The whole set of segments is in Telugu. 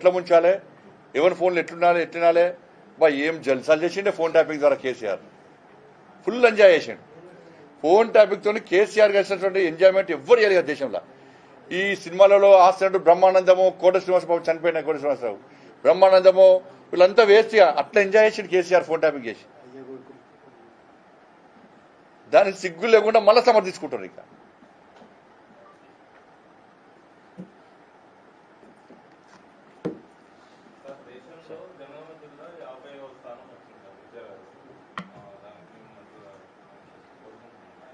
ఎట్లా ముంచాలి, ఎవరి ఫోన్లు ఎట్లుండాలి బా ఏం జల్సాలు చేసిండే ఫోన్ ట్యాపింగ్ ద్వారా కేసీఆర్ ఫుల్ ఎంజాయ్ చేసిండు. ఫోన్ ట్యాపింగ్ తోని కేసీఆర్ చేసినటువంటి ఎంజాయ్మెంట్ ఎవ్వరు చేయలేదు దేశంలో. ఈ సినిమాలలో ఆస్తున్నట్టు బ్రహ్మానందము, కోట శ్రీనివాసరావు చనిపోయిన కోట శ్రీనివాసరావు, బ్రహ్మానందము వీళ్ళంతా వేస్ట్ అట్లా ఎంజాయ్ చేసిండు కేసీఆర్ ఫోన్ ట్యాపింగ్ చేసి. దానికి సిగ్గు లేకుండా మళ్ళీ సమర్థించుకుంటారు. ఇక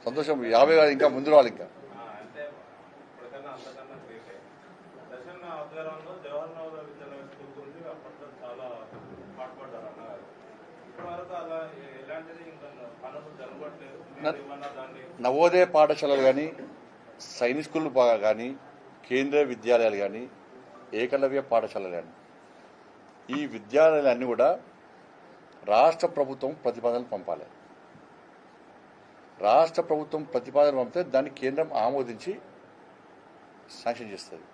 సంతోషం, 50 ఇంకా ముందు రావాలి. ఇంకా నవోదయ పాఠశాలలు కానీ, సైనిక్ స్కూల్ కానీ, కేంద్రీయ విద్యాలయాలు కానీ, ఏకలవ్య పాఠశాలలు కానీ, ఈ విద్యాలయాలన్నీ కూడా రాష్ట్ర ప్రభుత్వం ప్రతిపాదనలు పంపాలి. రాష్ట్ర ప్రభుత్వం ప్రతిపాదన పంపితే దాన్ని కేంద్రం ఆమోదించి శాంక్షన్ చేస్తుంది.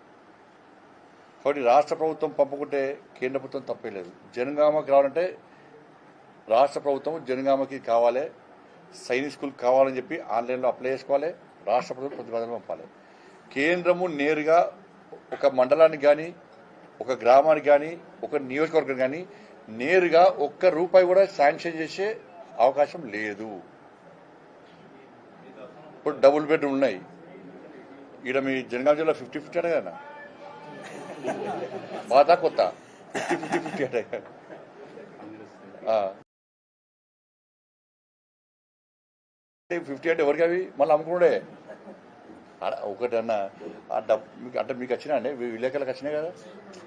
కాబట్టి రాష్ట్ర ప్రభుత్వం పంపుకుంటే కేంద్ర ప్రభుత్వం తప్పేలేదు. జనగామకి రావాలంటే రాష్ట్ర ప్రభుత్వం జనగామకి కావాలి, సైనిక్ స్కూల్ కావాలని చెప్పి ఆన్లైన్లో అప్లై చేసుకోవాలి. రాష్ట్ర ప్రభుత్వం ప్రతిపాదన పంపాలి. కేంద్రము నేరుగా ఒక మండలానికి కానీ, ఒక గ్రామానికి కానీ, ఒక నియోజకవర్గం కానీ నేరుగా ₹1 కూడా శాంక్షన్ చేసే అవకాశం లేదు. ఇప్పుడు డబుల్ బెడ్రూమ్ ఉన్నాయి. ఈడ మీ జనగామ జిల్లా 50-50 అనే కదా, పాత కొత్త 50-50 అంటే 50 అంటే ఎవరికి అవి మళ్ళీ అమ్ముకున్నాడే ఒకటి అన్న అంటే మీకు వచ్చినా అండి విలేకరులకు వచ్చినాయి కదా.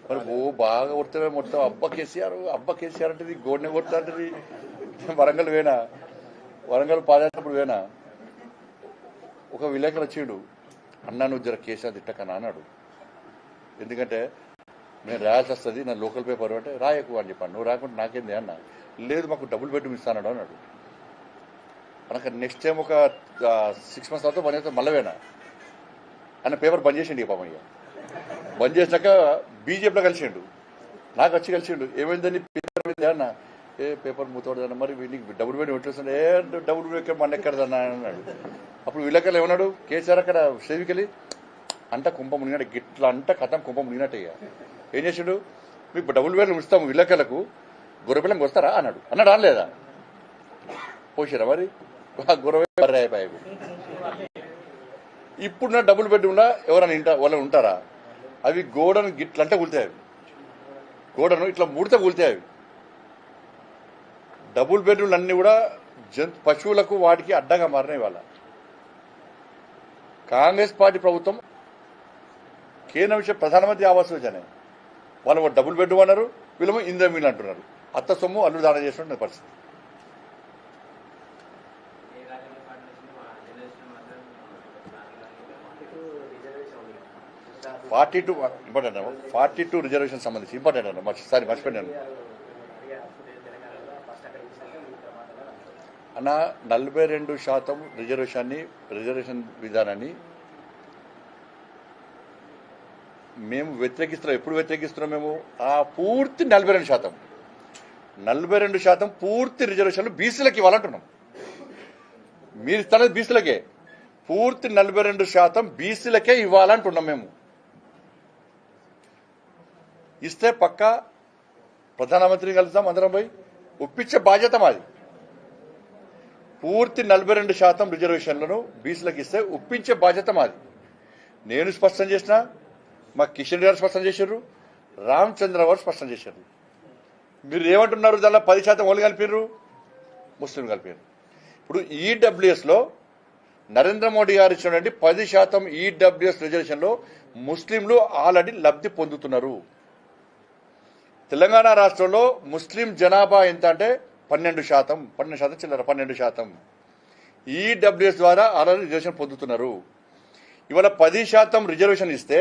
మరి బాగా కొడుతుంది మొత్తం అబ్బా కేసీఆర్ అంటే గోడనే కొడుతా అంటే వరంగల్ వేనా, వరంగల్ పాదయాత్రప్పుడు వేనా ఒక విలేకరు వచ్చిండు, అన్నా నువ్వు జర కేసీఆర్ తిట్టకన్నా అన్నాడు. ఎందుకంటే నేను రాయాల్సి వస్తుంది, నా లోకల్ పేపర్ అంటే రాయకు అని చెప్పాను. నువ్వు రాకుంటే నాకేంది అన్న, లేదు మాకు డబుల్ బెడ్రూమ్ ఇస్తాను అన్నాడు. మనకు నెక్స్ట్ టైం ఒక 6 months తర్వాత బంద్ చేస్తే మళ్ళీ వేనా అన్న పేపర్ బంద్ చేసిండు. ఇక పాపం ఇక బంద్ చేసినాక బీజేపీలో కలిసిండు, నాకు వచ్చి కలిసిండు. ఏమైందని పేపర్ మీద అన్న, పేపర్ మూతపడదన్న, మరి నీకు డబుల్ బెడ్రూమ్ ఎట్లేస్తుంది, డబుల్ బెడ్రూమ్ మన ఎక్కడదన్నా అన్నాడు. అప్పుడు విలేకరులు ఏమన్నాడు, కేసీఆర్ అక్కడ సేవికలి అంట కుంభ మునిగినట్టు గిట్లా అంట కథం కుంభ మునిగినట్టు. ఏం చేసాడు, మీకు డబుల్ బెడ్రూమ్ ఇస్తాము విలేకరులకు, గొర్రెపిల్లంకి వస్తారా అన్నాడు. అనలేదా పోసారా మరి గొర్రె అయిపోయాయి. ఇప్పుడున్న డబుల్ బెడ్రూమ్లో ఎవరైనా వాళ్ళని ఉంటారా? అవి గోడను గిట్లంటే కూలుతాయి, గోడను ఇట్లా ముడితే కూలుతాయి. అవి డబుల్ బెడ్రూమ్లు అన్నీ కూడా పశువులకు వాటికి అడ్డంగా మారినాయి. వాళ్ళ కాంగ్రెస్ పార్టీ ప్రభుత్వం కేంద్ర విషయం ప్రధానమంత్రి ఆవాస్ యోజన, వాళ్ళు డబుల్ బెడ్రూమ్ అన్నారు, వీళ్ళేమో ఇందిరా మిల్లు అంటున్నారు. అత్త సొమ్ము అల్లు దానం చేసినట్టు పరిస్థితి. ఇంపార్టెంట్ 42 రిజర్వేషన్ సంబంధించి ఇంపార్టెంట్ అన్న మర్చిపోయాను అన్న. 42% రిజర్వేషన్ విధానాన్ని మేము వ్యతిరేకిస్తున్నాం. ఎప్పుడు వ్యతిరేకిస్తున్నాం మేము? ఆ పూర్తి 42% పూర్తి రిజర్వేషన్లు బీసీలకు ఇవ్వాలంటున్నాం. మీరు ఇస్తున్నది బీసీలకే, పూర్తి 42% బీసీలకే ఇవ్వాలంటున్నాం. మేము ఇస్తే పక్కా ప్రధానమంత్రిని కలుద్దాం, అందరం పోయి ఒప్పించే బాధ్యత మాది. పూర్తి 42% రిజర్వేషన్లను బీసీలకు ఇస్తే ఒప్పించే బాధ్యత మాది. నేను స్పష్టం చేసిన, మా కిషన్ రెడ్డి గారు స్పష్టం చేశారు, రామచంద్ర గారు స్పష్టం చేశారు. మీరు ఏమంటున్నారు, దానిలో 10% వాళ్ళు కలిపారు, ముస్లిం కలిపారు. ఇప్పుడు ఈడబ్ల్యూఎస్లో నరేంద్ర మోడీ గారు ఇచ్చినటువంటి 10% ఈడబ్ల్యూఎస్ రిజర్వేషన్లో ముస్లింలు ఆల్రెడీ లబ్ధి పొందుతున్నారు. తెలంగాణ రాష్ట్రంలో ముస్లిం జనాభా ఎంత అంటే 12% చిల్లర 12%. ఈడబ్ల్యూఎస్ ద్వారా ఆల్రెడీ రిజర్వేషన్ పొందుతున్నారు. ఇవాళ 10% రిజర్వేషన్ ఇస్తే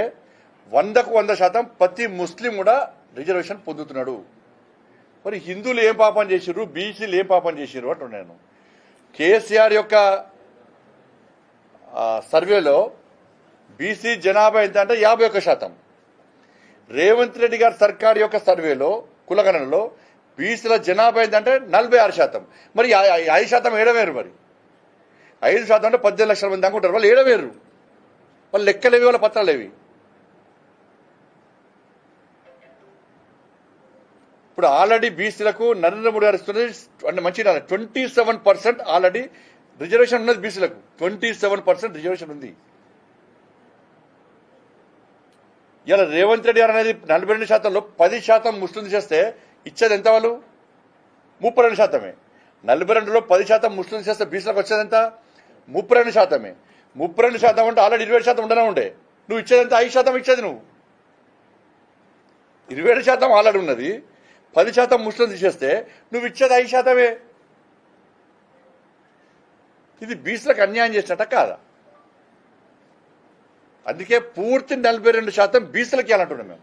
100కు 100% ప్రతి ముస్లిం కూడా రిజర్వేషన్ పొందుతున్నాడు. మరి హిందువులు ఏం పాపం చేసిర్రు, బీసీలు ఏం పాపం చేసిర్రు అంటున్నాను. కేసీఆర్ యొక్క సర్వేలో బీసీ జనాభా ఎంత అంటే 51%, రేవంత్ రెడ్డి గారి సర్కార్ యొక్క సర్వేలో కులగణనలో బీసీల జనాభా ఏంటంటే 46%. మరి 5% ఏడవేరు. మరి 5% అంటే 18 లక్షల మంది అనుకుంటారు. వాళ్ళు ఏడవేరు. వాళ్ళు లెక్కలేవి, వాళ్ళ పత్రాలేవి. ఇప్పుడు ఆల్రెడీ బీసీలకు నరేంద్ర మోడీ గారు ఇస్తున్నది అంటే మంచి 27% ఆల్రెడీ రిజర్వేషన్ ఉన్నది. బీసీలకు 27% రిజర్వేషన్ ఉంది. ఇలా రేవంత్ రెడ్డి గారు అనేది 42%లో 10% ముస్లిం చేస్తే ఇచ్చేది ఎంత? వాళ్ళు 32%. 42లో 10% ముస్లిం చేస్తే బీసీలకు వచ్చేది ఎంత? 32%. 32% అంటే ఆల్రెడీ 27% ఉండనే ఉండే. నువ్వు ఇచ్చేది ఎంత? 5% ఇచ్చేది నువ్వు. 27% ఆల్రెడీ ఉన్నది. 10% ముస్లిం తీసేస్తే నువ్వు ఇచ్చేది 5%. ఇది బీసీలకు అన్యాయం చేసినట్ట కాదా? అందుకే పూర్తి 42% బీసీలకి ఇవ్వాలంటున్నాం మేము.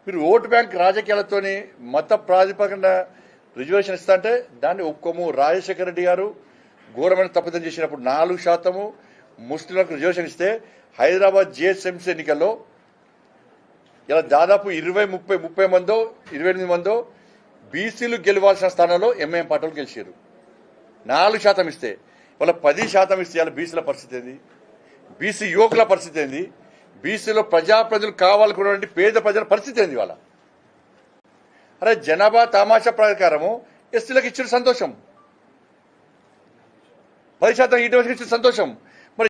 మీరు ఓటు బ్యాంక్ రాజకీయాలతోని మత ప్రాతిపదికన రిజర్వేషన్ ఇస్తా అంటే దాన్ని ఒప్పుకోము. రాజశేఖర రెడ్డి గారు ఘోరమైన తప్పిదం చేసినప్పుడు 4% ముస్లింలకు రిజర్వేషన్ ఇస్తే హైదరాబాద్ జిహెచ్ఎంసీ ఎన్నికల్లో ఇలా దాదాపు 20-30 మందో 28 మందో బీసీలు గెలవాల్సిన స్థానంలో ఎంఐఎం పార్టీలు గెలిచారు. 4% ఇస్తే వాళ్ళ 10% ఇస్తే ఇలా బీసీల పరిస్థితి ఏంది? బీసీ యువకుల పరిస్థితి ఏంది? బీసీలో ప్రజాప్రతినిధులు కావాలనుకున్నటువంటి పేద ప్రజల పరిస్థితి ఏంది? వాళ్ళ అరే జనాభా తమాషా ప్రకారము ఎస్టీలకు ఇచ్చిన సంతోషం, 10% ఈటోకి ఇచ్చిన సంతోషం.